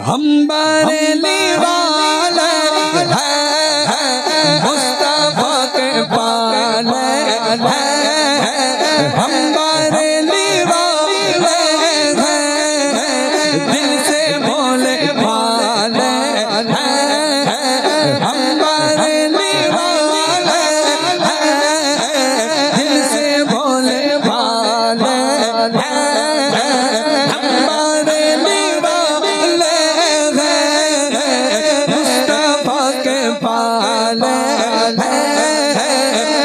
हम बरेली वाले हैं, मुस्तफा के पाले हैं। हम बरेली वाले हैं, दिल से भोले भाले हैं। हम बरेली वाले हैं, दिल से भोले भाले हैं। हम बरेली पाले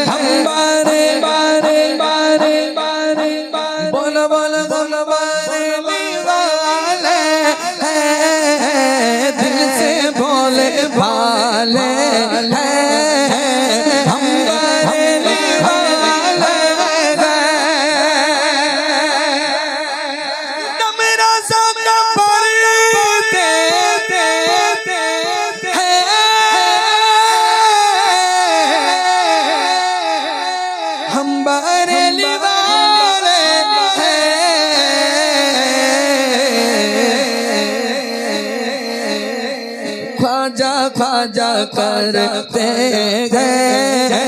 हम बारे बारे बारे बारे बोल बोल बोल बारे वाले दिल से भोले भाले हम बारे वाले मेरा सामने हम बरेली वाले हैं। ख्वाजा ख्वाजा करते गए,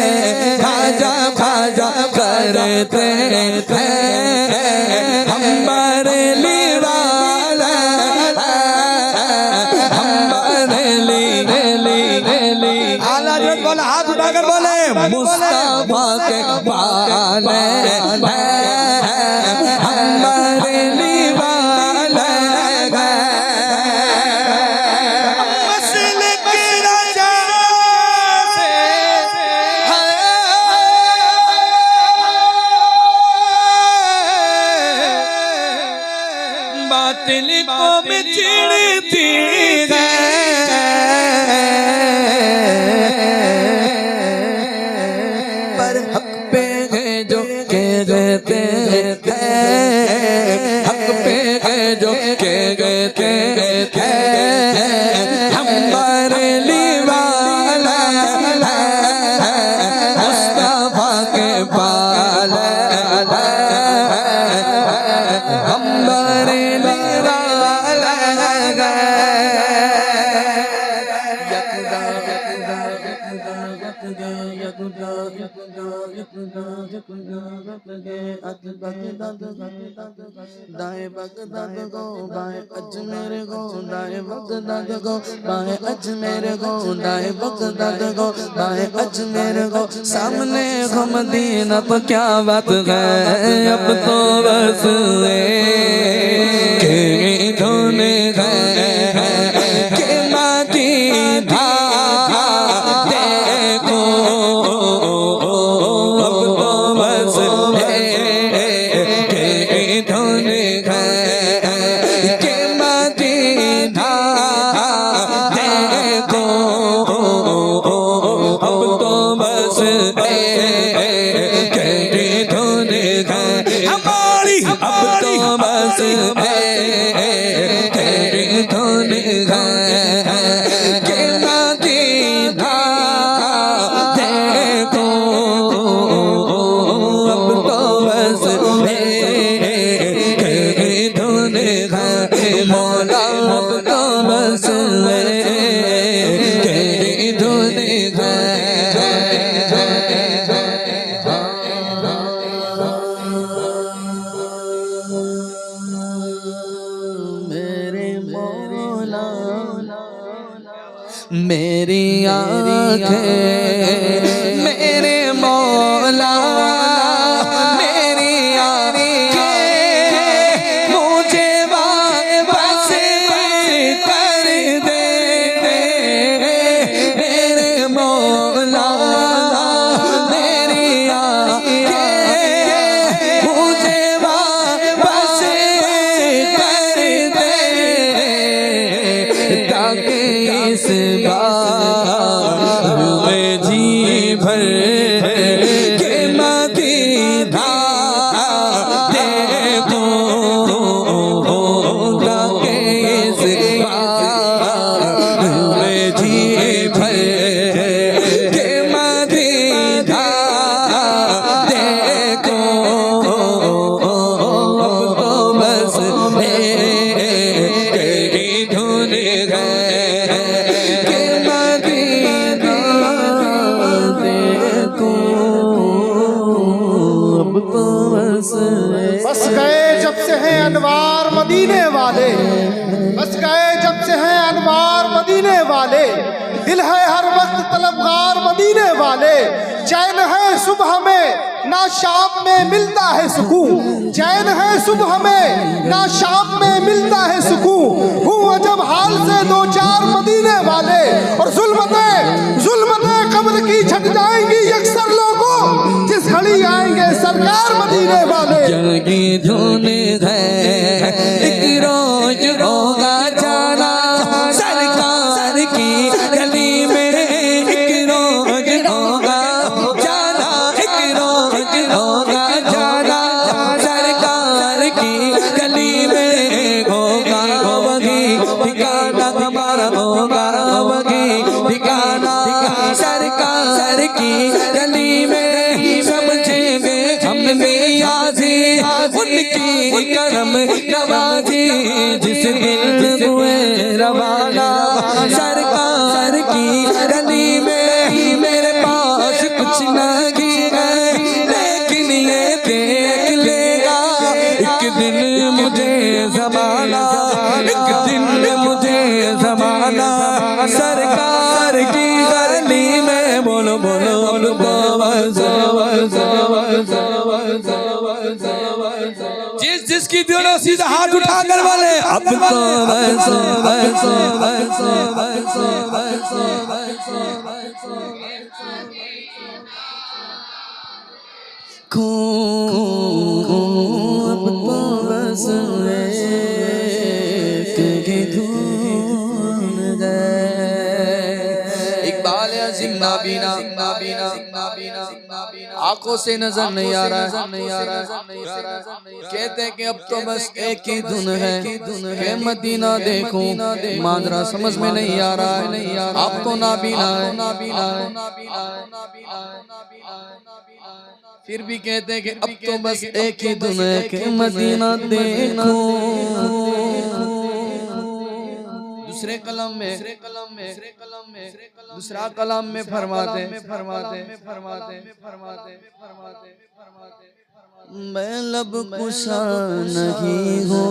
ख्वाजा ख्वाजा करते हैं। हम बरेली वाले हम बरेली आला जो बोला हाथ उठाकर बोले मुस्तफा के पाले हम बरेली वाले मसले के राजा से बातिल को में चिढ़ती है। पर हक पे है जो कहते हैं, हक पे है जो कहते हैं। हम बरेली वाला मुस्तफा के पाले हम बरेली वाला दाएं बगदाद को बाएं अजमेर को, दाएं बगदाद को बाएं अजमेर को, दाएं बगदाद को बाएं अजमेर को। सामने हो मदीना तो क्या बात है, अब तो बस के धोने के माटी देखो, अब तो बस के धोने के माटी देखो, अब तो बस के धोने हमारी, अब तो बस के धोने के माटी देखो, अब तो बस के धोने मौला, अब तो बस के धोने मेरी आँखें मेरे मौला, मेरी आँखें मुझे वापस कर दे, मेरे मौला मेरी आँखें मुझे वापस कर दे, ताकि इस बार में जी भर के मदीना देखो, ताकि इस बार में जी भर के मदीना देखो, अब तो बस धुन है कि मदीना देखो अब तो बस गए जब से हैं अनवार मदीने वाले, बस गए जब से हैं अनवार मदीने वाले, दिल है हर वक्त तलबगार मदीने वाले। चैन है सुबह में ना शाम में मिलता है सुकून, चैन है सुबह में ना शाम में मिलता है सुकून। हूँ अजब हाल से दो चार मदीने वाले, और जुल्मते कब्र की छट जाएंगी अक्सर लोगों, जिस घड़ी आएंगे सरकार मदीने वाले। जगी धुन है एक रोज होगा जाना सरकार की गली में, एक रोज होगा जाना, एक रोज होगा जाना सरकार की गली में, होगा वही ठिकाना हमारा, होगा वही ठिकाना सरकार की गली में। समझेंगे हमने याजी उनकी करम नवाजी, जिस दिन हुए रवाना सरकार की गली में। मेरे पास कुछ नहीं है लेकिन ये देख लेगा एक दिन मुझे ज़माना, एक दिन मुझे ज़माना सरकार की गली में। बोलो बोलो जिसकी दिलों सीधा हाथ उठाकर वाले अब तो इकबाल अज़ीम नाबीना आंखों से नजर नहीं आ रहा है, कहते कि अब तो बस एक ही धुन है कि मदीना देखूं, माजरा समझ में नहीं आ रहा है, अब तो नाबीना है। फिर भी कहते कि अब तो बस एक ही धुन है कि मदीना देखूं। दूसरे कलम में दूसरा कलम में फरमाते मैं लब कुशा नहीं हूँ।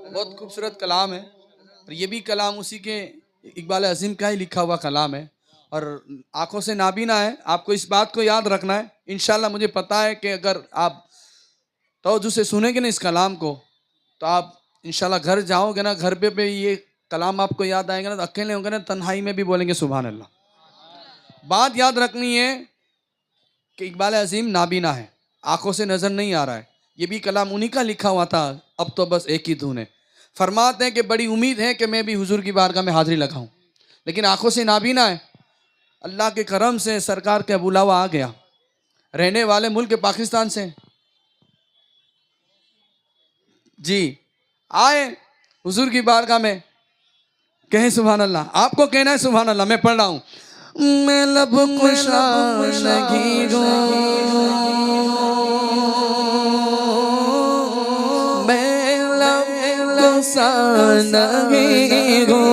बहुत खूबसूरत कलाम है, और ये भी कलाम उसी के इकबाल अज़ीम का ही लिखा हुआ कलाम है, और आंखों से नाबीना है। आपको इस बात को याद रखना है। इंशाल्लाह मुझे पता है कि अगर आप तवज्जो से सुनेंगे ना इस कलाम को, तो आप इंशाल्लाह घर जाओगे ना, घर पे ये कलाम आपको याद आएगा ना, तो अकेले होंगे ना तन्हाई में भी बोलेंगे सुभान अल्लाह। बात याद रखनी है कि इकबाल अज़ीम नाबीना है, आंखों से नजर नहीं आ रहा है। ये भी कलाम उन्हीं का लिखा हुआ था, अब तो बस एक ही धुन है। फरमाते हैं कि बड़ी उम्मीद है कि मैं भी हुजूर की बारगाह में हाजिरी लगाऊं, लेकिन आंखों से नाबीना है। अल्लाह के करम से सरकार का बुलावा आ गया, रहने वाले मुल्क पाकिस्तान से जी आए हुजूर की बारगाह में, कहें सुभान अल्लाह। आपको कहना है सुभान अल्लाह। मैं पढ़ रहा हूँ। मैं लब कुशा नहीं हूँ, मैं लब कुशा नहीं हूँ,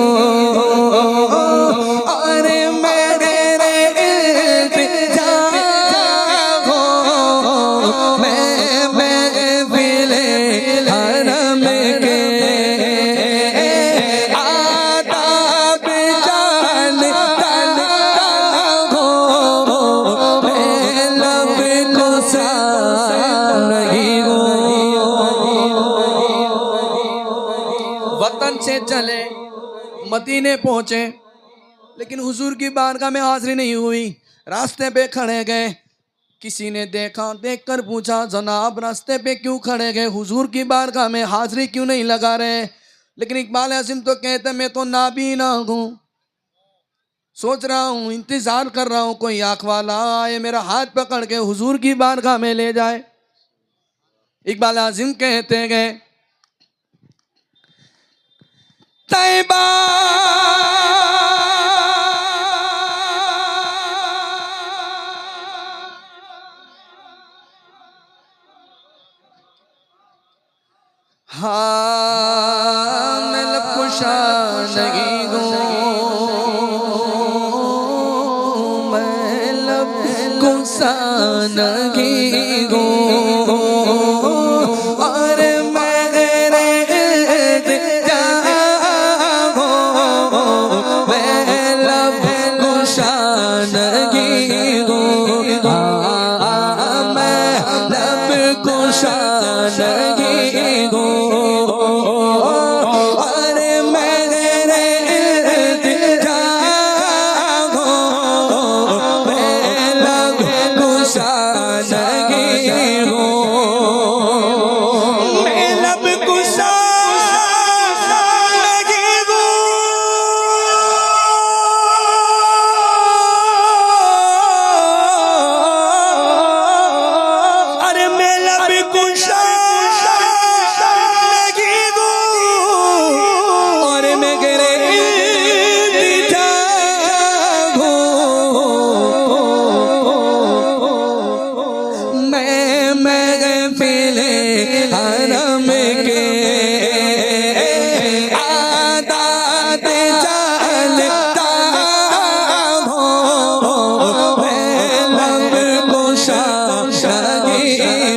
अरे मेरे वतन से चले मदीने पहुंचे, लेकिन हुजूर की बारगाह में हाजिरी नहीं हुई। रास्ते पे खड़े गए, किसी ने देखा, देखकर पूछा जनाब रास्ते पे क्यों खड़े गए, हुजूर की बारगाह में हाजिरी क्यों नहीं लगा रहे। लेकिन इकबाल अज़ीम तो कहते मैं तो नाबीना हूँ, सोच रहा हूँ, इंतजार कर रहा हूँ कोई आँख वाला आए मेरा हाथ पकड़ के हुजूर की बारगाह में ले जाए। इकबाल अज़ीम कहते गए तैबा हाँ मैं लब कुशा नहीं हूँ, मैं लब कुशा नहीं हूँ, और मेरे दिया हो मैं लब कुशा नहीं हूँ, मैं लब कुशा नहीं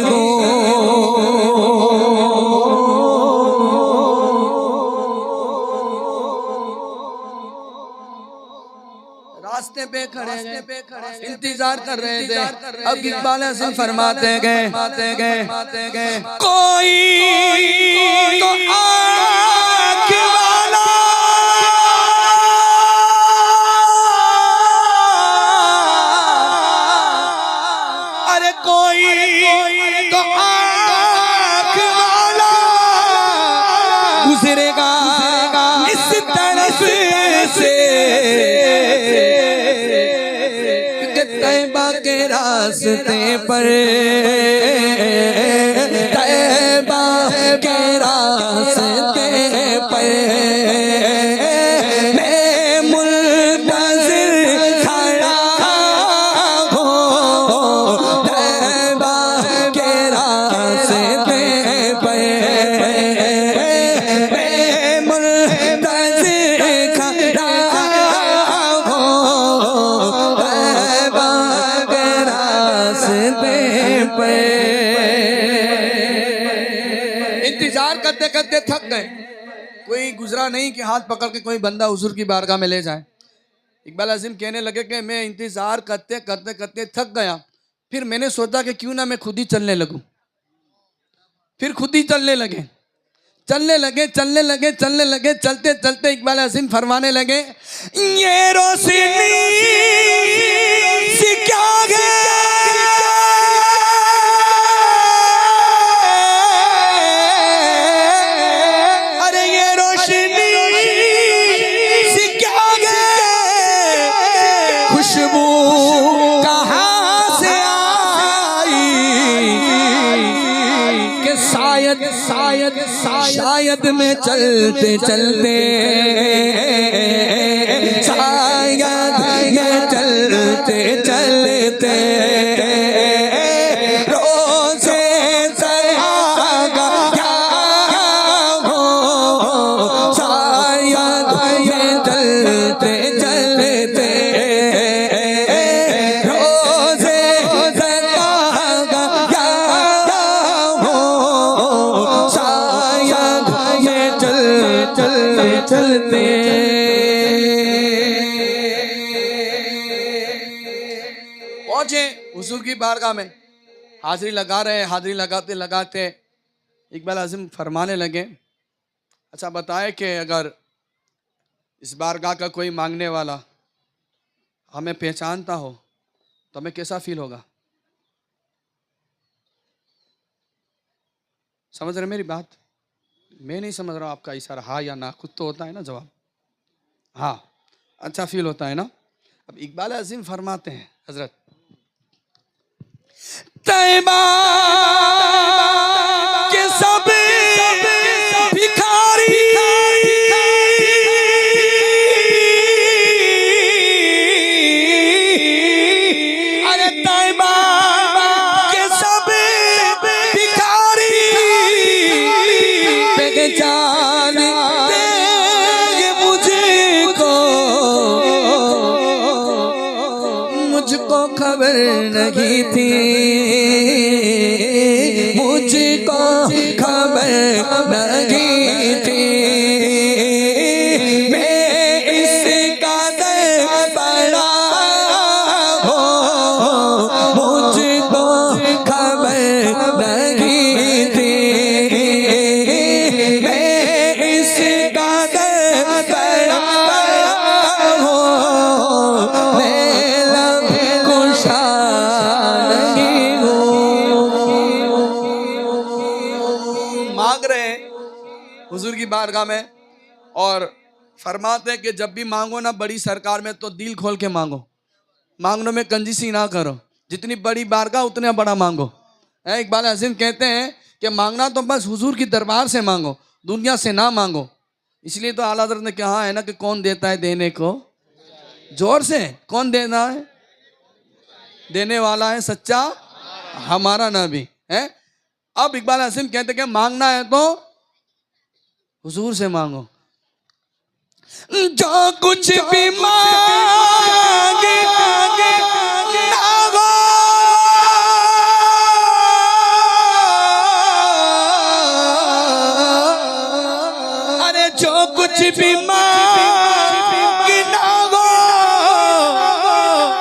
हूँ, रास्ते पे खड़े इंतजार कर रहे थे। अब इकबाल हसन फरमाते गए कोई तो आके वाला अरे कोई तो आके वाला गुजरेगा इस तरफ से तैबा के रास्ते पर, तैबा के रास्ते पर मैं मुंतज़िर खड़ा हूँ, तैबा के रास्ते पर मैं मुंतज़िर खड़ा इंतजार करते करते थक गए। कोई गुजरा नहीं कि हाथ पकड़ के कोई बंदा हुजूर की बारगाह में ले जाए। इकबाल अज़ीम कहने लगे कि मैं इंतजार करते करते करते थक गया, फिर मैंने सोचा कि क्यों ना मैं खुद ही चलने लगूं। फिर खुद ही चलने लगे चलते चलते इकबाल अज़ीम फरमाने लगे ये रोशनी सी क्या है, खुशबू कहाँ से आई कि शायद में चलते चलते शायद में चलते चलते रोज़े सहागा क्या हो, शायद में चलते चलते चलते पहुंचे हुजूर की बारगाह में, हाजिरी लगा रहे। हाजिरी लगाते लगाते इकबाल आज़म फरमाने लगे अच्छा बताए कि अगर इस बारगाह का कोई मांगने वाला हमें पहचानता हो तो हमें कैसा फील होगा। समझ रहे मेरी बात? मैं नहीं समझ रहा हूँ आपका इशारा, हाँ या ना, खुद तो होता है ना जवाब, हाँ अच्छा फील होता है ना। अब इकबाल अज़ीम फरमाते हैं हजरत तैबा के सब भिखारी अरे तैबा के सब भिखारी थी, मुझको खबर नहीं थी। मैं इसका बड़ा हो, मुझको खबर नहीं थी। मैं इसका बड़ा हो, मैं लब कुशा नहीं हूँ। मांग रहे हैं हुजूर की बारगाह में और फरमाते हैं कि जब भी मांगो ना बड़ी सरकार में तो दिल खोल के मांगो, मांगने में कंजूसी ना करो। जितनी बड़ी बारगाह उतना बड़ा मांगो। इकबाल अजीम कहते हैं कि मांगना तो बस हुजूर की दरबार से मांगो, दुनिया से ना मांगो। इसलिए तो आला हज़रत ने कहा है ना कि कौन देता है देने को जोर से, कौन देना है, देने वाला है सच्चा हमारा नबी है। अब इकबाल अजीम कहते हैं कि मांगना है तो हुजूर से मांगो। जो कुछ भी मांगे मांगो, अरे जो कुछ भी मांगे मांगो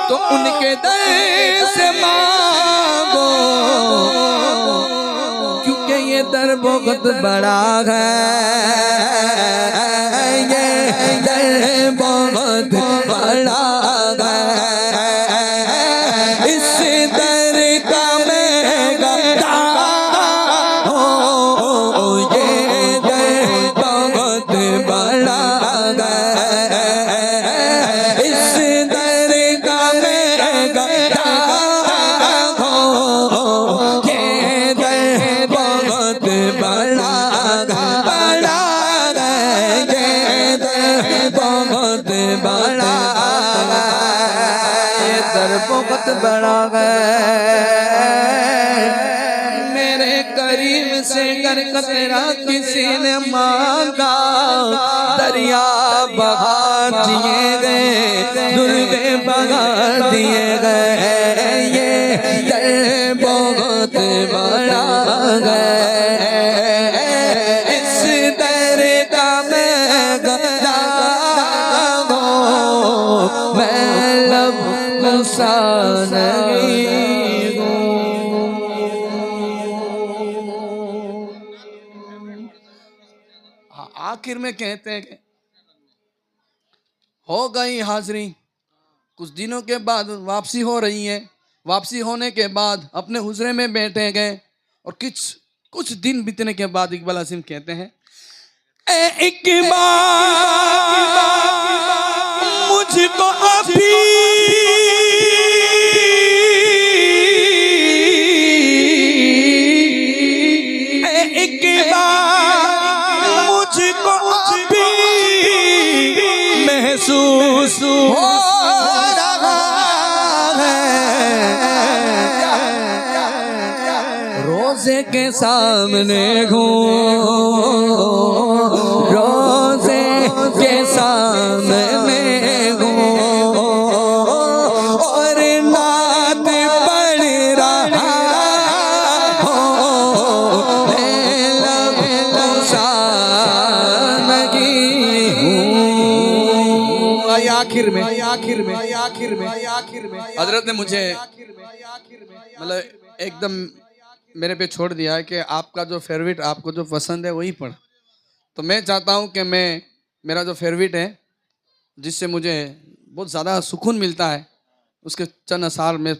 तो उनके दर से मांगो, क्योंकि ये दर बहुत बड़ा है, ये दर बहुत बड़ा है। इस दर का मैं गदा हो, ये दर बहुत बड़ा है। इस दर का मैं गदा हो, ये दर बहुत बड़ा बहुत बड़ा, ये दर बहुत बड़ा है। मेरे करीम से कर कतरा किसी ने मांगा, दरिया बहा दिए गए, दुर्गे बहा दिए गए। ये दर बहुत बड़ा है, इस दर का मैं गदा मैं लब गुस्सा नहीं हूँ। आखिर में कहते हैं कि हो गई हाजिरी, कुछ दिनों के बाद वापसी हो रही है। वापसी होने के बाद अपने हुजरे में बैठे गए और कुछ दिन बीतने के बाद इकबाल अजीम कहते हैं, ए इकबाल मुझको अभी मुझको अभी महसूस हो रहा है, रोजे के सामने हूँ, रोजे के सामने आखिर में हजरत ने मुझे मतलब एकदम मेरे पे छोड़ दिया है कि आपका जो फेवरेट, आपको जो पसंद है वही पढ़। तो मैं चाहता हूँ कि मेरा जो फेवरेट है, जिससे मुझे बहुत ज़्यादा सुकून मिलता है, उसके चंद असार में